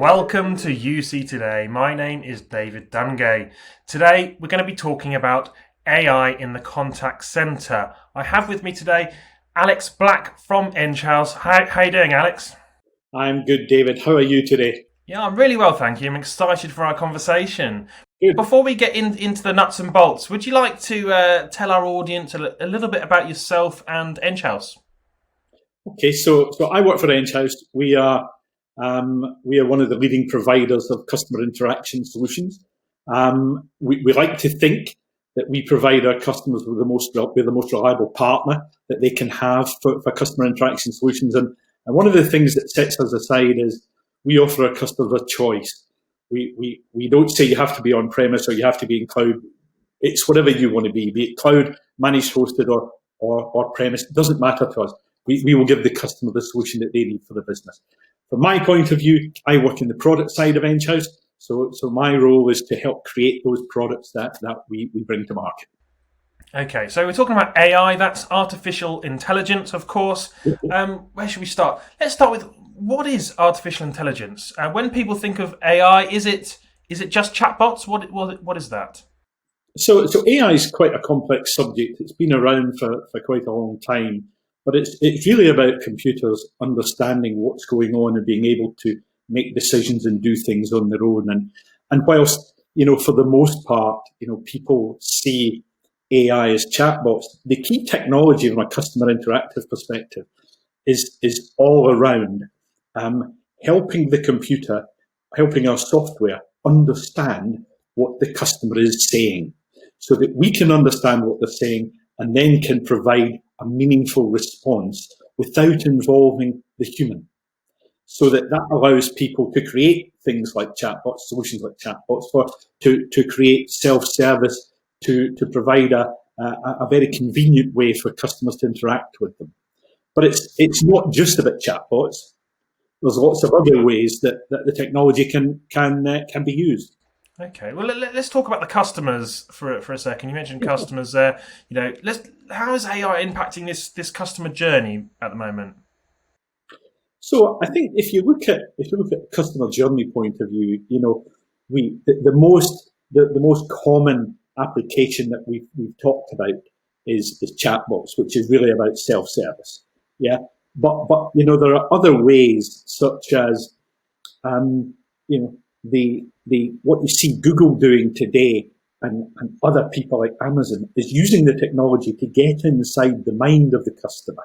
Welcome to UC Today. My name is David Dungay. Today we're going to be talking about AI in the contact center. I have with me today Alex Black from Enghouse. How are you doing, Alex? I'm good, David. How are you today? Yeah, I'm really well, thank you. I'm excited for our conversation. Good. Before we get into the nuts and bolts, would you like to tell our audience a little bit about yourself and Enghouse? Okay, so I work for Enghouse. We are one of the leading providers of customer interaction solutions. We like to think that we provide our customers with the most reliable partner that they can have for customer interaction solutions. And one of the things that sets us aside is we offer our customers a choice. We don't say you have to be on premise or you have to be in cloud. It's whatever you want to be it cloud, managed, hosted, or premise. It doesn't matter to us. We will give the customer the solution that they need for the business. From my point of view, I work in the product side of Enghouse, so my role is to help create those products that we bring to market. Okay, so we're talking about AI, that's artificial intelligence, of course. Where should we start? Let's start with, what is artificial intelligence? When people think of AI, is it just chatbots? What is that? So AI is quite a complex subject. It's been around for quite a long time, but it's really about computers understanding what's going on and being able to make decisions and do things on their own. And whilst, for the most part, people see AI as chatbots, the key technology from a customer interactive perspective is all around helping the computer, helping our software understand what the customer is saying, so that we can understand what they're saying and then can provide a meaningful response without involving the human. So that allows people to create things like chatbots, solutions like chatbots, to create self-service, to provide a very convenient way for customers to interact with them. But it's not just about chatbots. There's lots of other ways that the technology can be used. Okay, well, let's talk about the customers for a second. You mentioned customers there. How is AI impacting this customer journey at the moment? So I think if you look at customer journey point of view, the most common application that we've talked about is chatbots, which is really about self-service. Yeah, but there are other ways, such as the what you see Google doing today, and other people like Amazon, is using the technology to get inside the mind of the customer,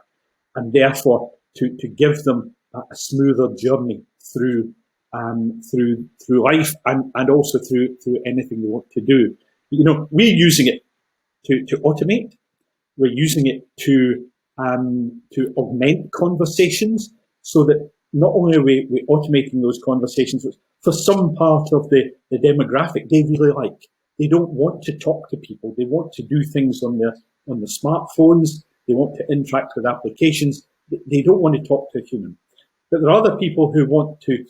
and therefore to give them a smoother journey through life, and also through anything they want to do. We're using it to automate. We're using it to augment conversations, so that not only are we automating those conversations, which for some part of the demographic they really like. They don't want to talk to people. They want to do things on their smartphones. They want to interact with applications. They don't want to talk to a human. But there are other people who want to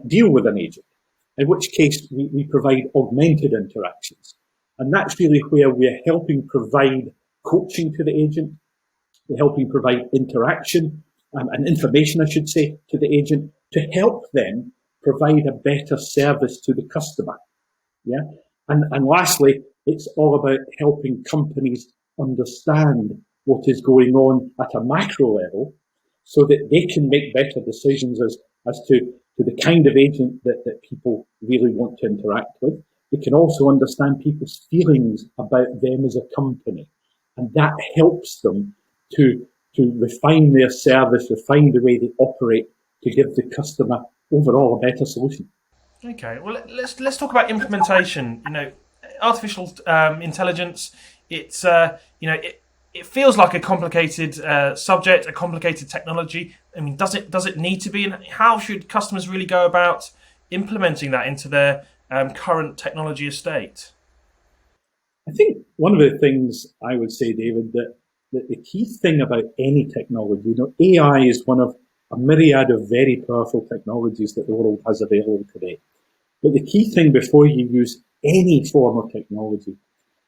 deal with an agent, in which case we provide augmented interactions. And that's really where we're helping provide coaching to the agent. We're helping provide interaction and information, I should say, to the agent, to help them provide a better service to the customer. Yeah. And lastly, it's all about helping companies understand what is going on at a macro level, so that they can make better decisions as to the kind of agent that people really want to interact with. They can also understand people's feelings about them as a company. And that helps them to refine their service, refine the way they operate, to give the customer overall a better solution. Okay, well, let's talk about implementation. Artificial intelligence. It's it feels like a complicated subject, a complicated technology. I mean, does it need to be? And how should customers really go about implementing that into their current technology estate? I think one of the things I would say, David, that the key thing about any technology, AI is one of a myriad of very powerful technologies that the world has available today. But the key thing before you use any form of technology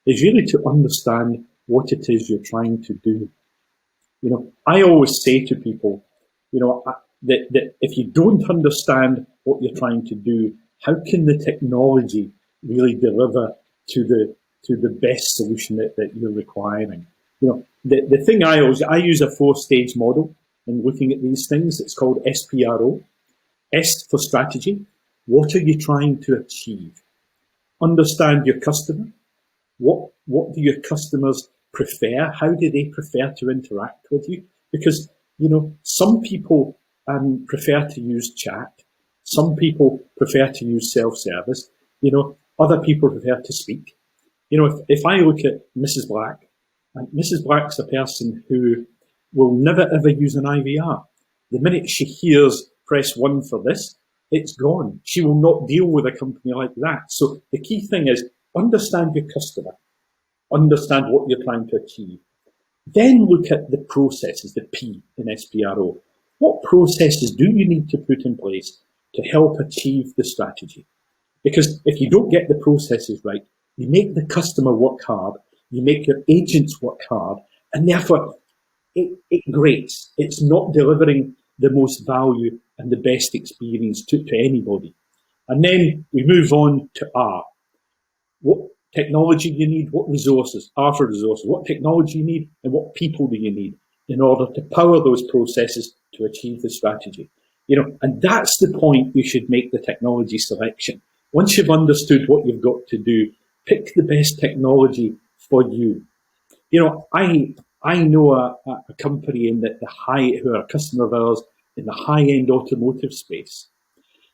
is really to understand what it is you're trying to do. I always say to people, that if you don't understand what you're trying to do, how can the technology really deliver to the best solution that you're requiring? The thing I use a 4-stage model in looking at these things. It's called SPRO. S for strategy. What are you trying to achieve? Understand your customer. What do your customers prefer? How do they prefer to interact with you? Because, some people prefer to use chat. Some people prefer to use self-service. Other people prefer to speak. If I look at Mrs. Black, and Mrs. Black's a person who will never ever use an IVR. The minute she hears press 1 for this, it's gone. She will not deal with a company like that. So the key thing is understand your customer, understand what you're trying to achieve. Then look at the processes, the P in SPRO. What processes do you need to put in place to help achieve the strategy? Because if you don't get the processes right, you make the customer work hard, you make your agents work hard, and therefore it grates. It's not delivering the most value and the best experience to anybody. And then we move on to R. What technology do you need? What resources? R for resources. What technology you need and what people do you need in order to power those processes to achieve the strategy? And that's the point you should make the technology selection. Once you've understood what you've got to do, pick the best technology for you. I know a company in who are a customer of ours in the high-end automotive space.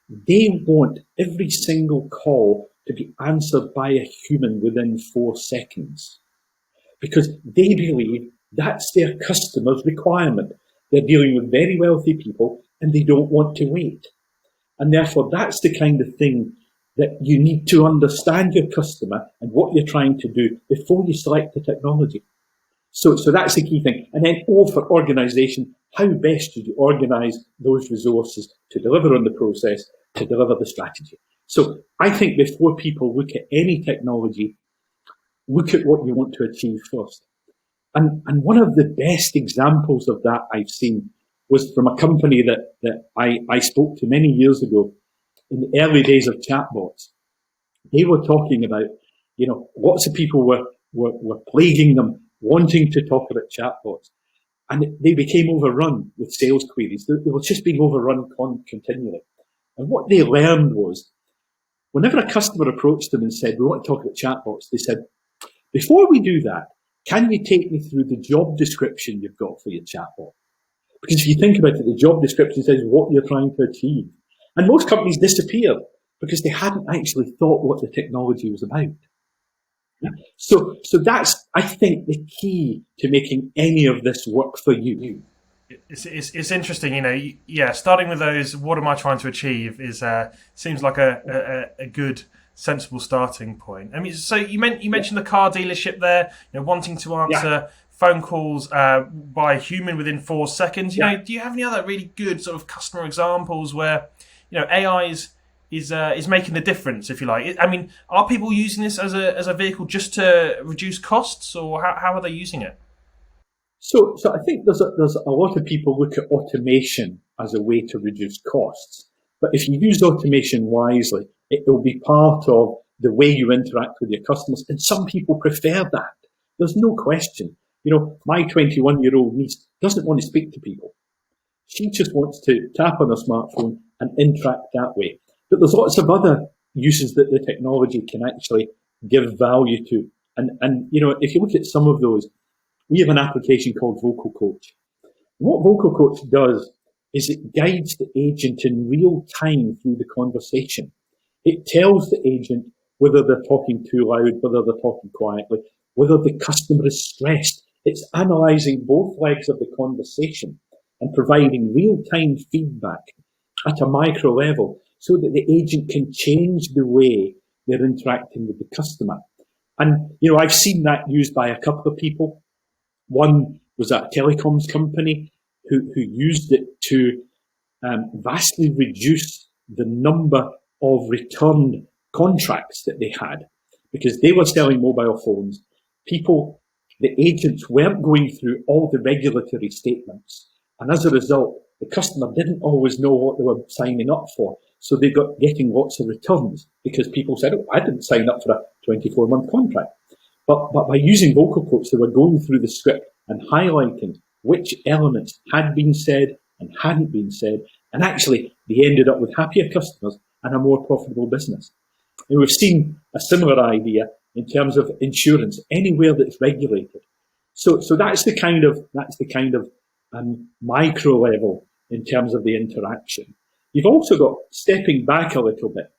They want every single call to be answered by a human within 4 seconds because they believe that's their customer's requirement. They're dealing with very wealthy people and they don't want to wait. And therefore, that's the kind of thing that you need to understand your customer and what you're trying to do before you select the technology. So that's the key thing. And then O for organisation. How best should you organise those resources to deliver on the process, to deliver the strategy? So I think before people look at any technology, look at what you want to achieve first. And one of the best examples of that I've seen was from a company that I spoke to many years ago in the early days of chatbots. They were talking about, lots of people were plaguing them, wanting to talk about chatbots. And they became overrun with sales queries. They were just being overrun continually. And what they learned was, whenever a customer approached them and said, we want to talk about chatbots, they said, before we do that, can you take me through the job description you've got for your chatbot? Because if you think about it, the job description says what you're trying to achieve. And most companies disappeared because they hadn't actually thought what the technology was about. So that's, I think, the key to making any of this work for you. It's interesting, starting with those, what am I trying to achieve, seems like a good, sensible starting point. I mean, so you mentioned the car dealership there, wanting to answer phone calls by a human within 4 seconds. Do you have any other really good sort of customer examples where AI is making the difference, if you like? I mean, are people using this as a vehicle just to reduce costs, or how are they using it? So I think there's a lot of people look at automation as a way to reduce costs. But if you use automation wisely, it will be part of the way you interact with your customers. And some people prefer that. There's no question. My 21-year-old niece doesn't want to speak to people. She just wants to tap on her smartphone and interact that way. But there's lots of other uses that the technology can actually give value to. And if you look at some of those, we have an application called Vocal Coach. What Vocal Coach does is it guides the agent in real time through the conversation. It tells the agent whether they're talking too loud, whether they're talking quietly, whether the customer is stressed. It's analysing both legs of the conversation and providing real-time feedback at a micro level so that the agent can change the way they're interacting with the customer. And, I've seen that used by a couple of people. One was a telecoms company who used it to vastly reduce the number of returned contracts that they had because they were selling mobile phones. The agents weren't going through all the regulatory statements. And as a result, the customer didn't always know what they were signing up for. So they got getting lots of returns because people said, oh, I didn't sign up for a 24-month contract. But by using vocal quotes, they were going through the script and highlighting which elements had been said and hadn't been said. And actually, they ended up with happier customers and a more profitable business. And we've seen a similar idea in terms of insurance, anywhere that's regulated. So that's the kind of micro level in terms of the interaction. You've also got, stepping back a little bit,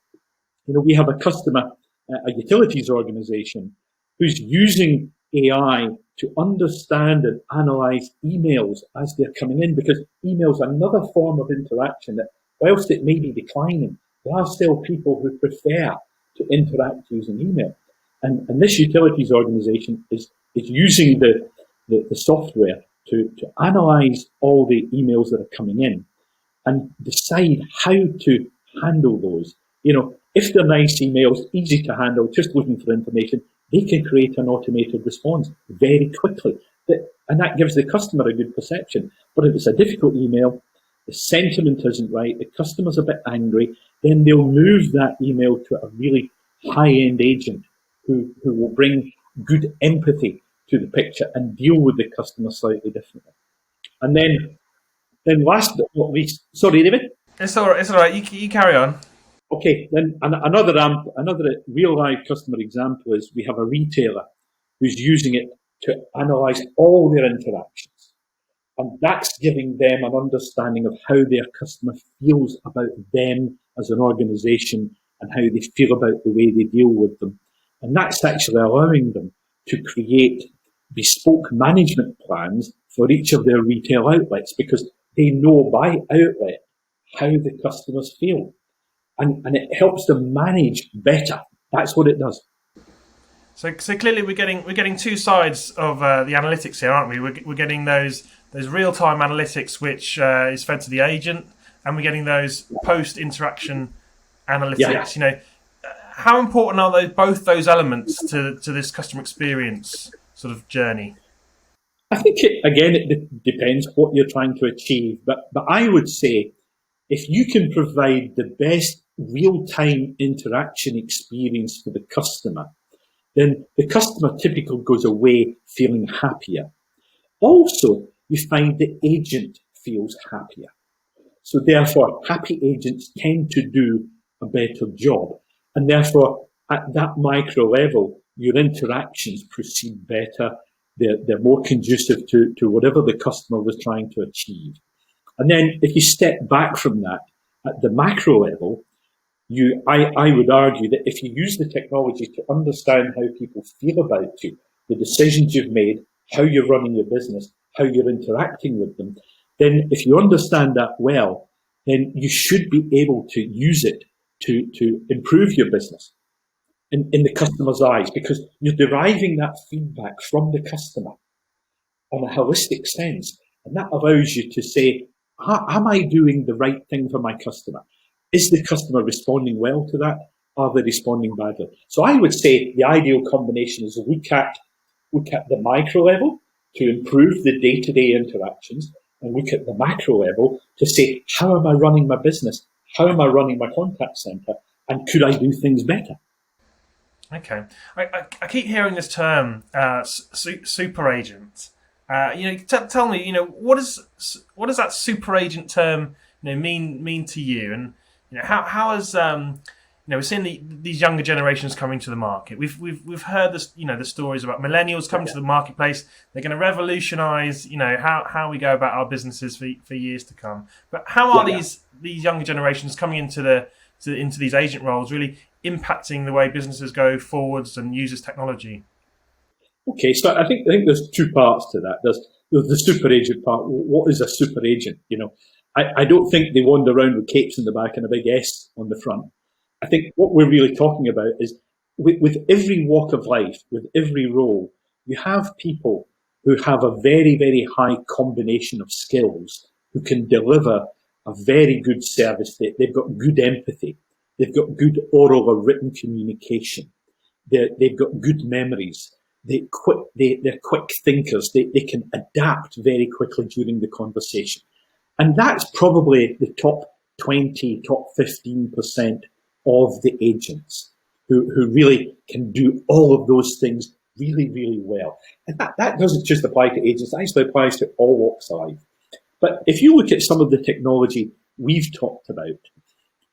we have a customer, a utilities organisation, who's using AI to understand and analyse emails as they're coming in, because emails are another form of interaction that, whilst it may be declining, there are still people who prefer to interact using email. And this utilities organisation is using the software to analyse all the emails that are coming in and decide how to handle those. If they're nice emails, easy to handle, just looking for information, they can create an automated response very quickly. And that gives the customer a good perception. But if it's a difficult email, the sentiment isn't right, the customer's a bit angry, then they'll move that email to a really high-end agent who will bring good empathy to the picture and deal with the customer slightly differently. And then last but not least, sorry, David? It's all right. You carry on. Okay, then another real life customer example is we have a retailer who's using it to analyse all their interactions. And that's giving them an understanding of how their customer feels about them as an organisation and how they feel about the way they deal with them. And that's actually allowing them to create bespoke management plans for each of their retail outlets, because they know by outlet how the customers feel. And it helps them manage better. That's what it does. So clearly we're getting two sides of the analytics here, aren't we? We're getting those real-time analytics, which is fed to the agent, and we're getting those post-interaction analytics. Yeah. How important are both those elements to this customer experience sort of journey? I think it depends what you're trying to achieve, but I would say if you can provide the best real-time interaction experience for the customer, then the customer typically goes away feeling happier. Also, you find the agent feels happier. So therefore, happy agents tend to do a better job. And therefore, at that micro level, your interactions proceed better. They're more conducive to whatever the customer was trying to achieve. And then if you step back from that, at the macro level, I would argue that if you use the technology to understand how people feel about you, the decisions you've made, how you're running your business, how you're interacting with them, then if you understand that well, then you should be able to use it to improve your business in the customer's eyes, because you're deriving that feedback from the customer on a holistic sense. And that allows you to say, am I doing the right thing for my customer? Is the customer responding well to that? Are they responding badly? So I would say the ideal combination is look at the micro level to improve the day-to-day interactions, and look at the macro level to say, how am I running my business? How am I running my contact centre? And could I do things better? Okay. I keep hearing this term, super agent. Tell me, what does that super agent term, mean to you? And how has we're seeing these younger generations coming to the market. We've heard this, the stories about millennials coming to the marketplace. They're going to revolutionise, how we go about our businesses for years to come. But how are these younger generations coming into these agent roles really impacting the way businesses go forwards and use this technology? Okay, so I think there's two parts to that. There's the super agent part. What is a super agent? I don't think they wander around with capes in the back and a big S on the front. I think what we're really talking about is with every walk of life, with every role, you have people who have a very, very high combination of skills who can deliver a very good service. They've got good empathy. They've got good oral or written communication. They've got good memories. They're quick thinkers. They can adapt very quickly during the conversation. And that's probably the top 20, top 15% of the agents who really can do all of those things really, really well. And that doesn't just apply to agents, it actually applies to all walks of life. But if you look at some of the technology we've talked about,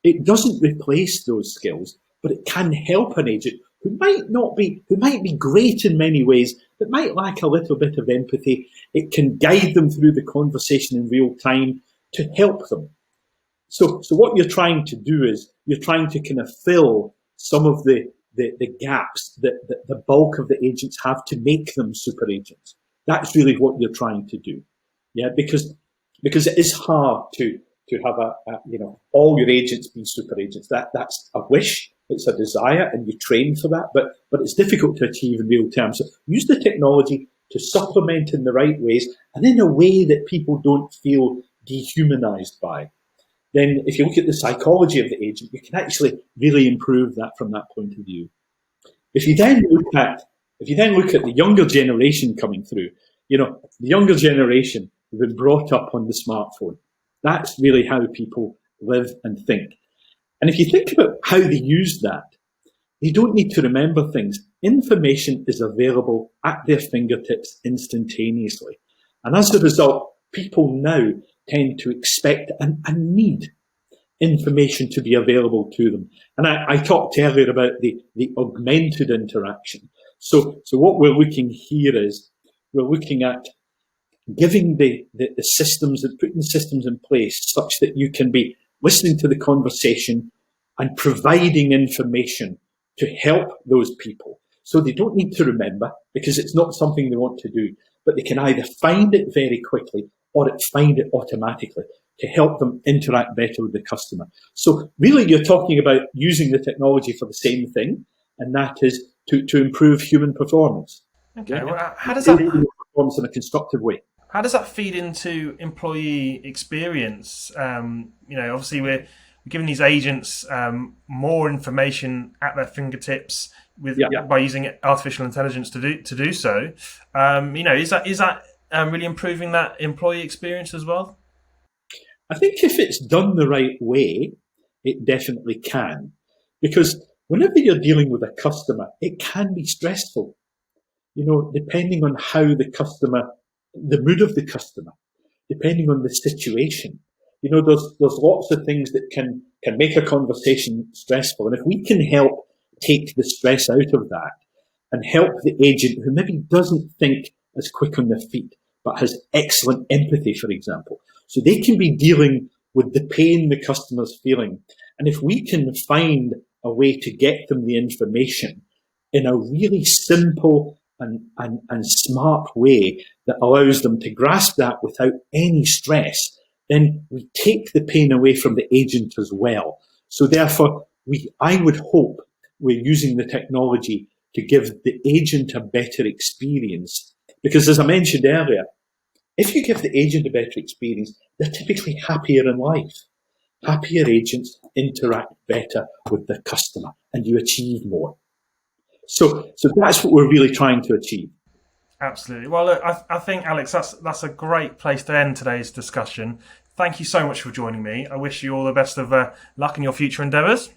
it doesn't replace those skills, but it can help an agent who might be great in many ways, but might lack a little bit of empathy. It can guide them through the conversation in real time to help them. So what you're trying to do is you're trying to kind of fill some of the gaps that the bulk of the agents have to make them super agents. That's really what you're trying to do. Yeah, because it is hard to have all your agents be super agents. That's a wish, it's a desire, and you train for that, but it's difficult to achieve in real terms. So use the technology to supplement in the right ways and in a way that people don't feel dehumanized by. Then if you look at the psychology of the agent, you can actually really improve that from that point of view. If you then look at the younger generation coming through, the younger generation have been brought up on the smartphone. That's really how people live and think. And if you think about how they use that, they don't need to remember things. Information is available at their fingertips instantaneously. And as a result, people now tend to expect and need information to be available to them. And I talked earlier about the augmented interaction. So what we're looking here is we're looking at giving the systems and putting systems in place such that you can be listening to the conversation and providing information to help those people. So they don't need to remember because it's not something they want to do, but they can either find it very quickly or find it automatically to help them interact better with the customer. So really you're talking about using the technology for the same thing, and that is to improve human performance. Okay, Yeah? well, how does that performance in a constructive way? How does that feed into employee experience? Obviously we're giving these agents more information at their fingertips by using artificial intelligence to do so. Is that really improving that employee experience as well? I think if it's done the right way, it definitely can. Because whenever you're dealing with a customer, it can be stressful. Depending on how the mood of the customer, depending on the situation. There's lots of things that can make a conversation stressful. And if we can help take the stress out of that and help the agent who maybe doesn't think as quick on their feet, but has excellent empathy, for example, so they can be dealing with the pain the customer's feeling. And if we can find a way to get them the information in a really simple and smart way that allows them to grasp that without any stress, then we take the pain away from the agent as well. So therefore, I would hope we're using the technology to give the agent a better experience. Because as I mentioned earlier, if you give the agent a better experience, they're typically happier in life. Happier agents interact better with the customer and you achieve more. So that's what we're really trying to achieve. Absolutely. Well, look, I think, Alex, that's a great place to end today's discussion. Thank you so much for joining me. I wish you all the best of luck in your future endeavours.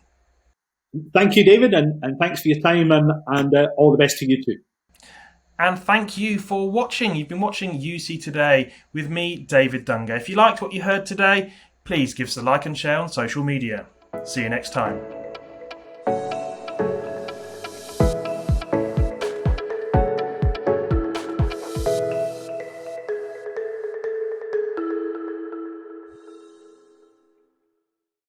Thank you, David, and thanks for your time and all the best to you too. And thank you for watching. You've been watching UC Today with me, David Dungay. If you liked what you heard today, please give us a like and share on social media. See you next time.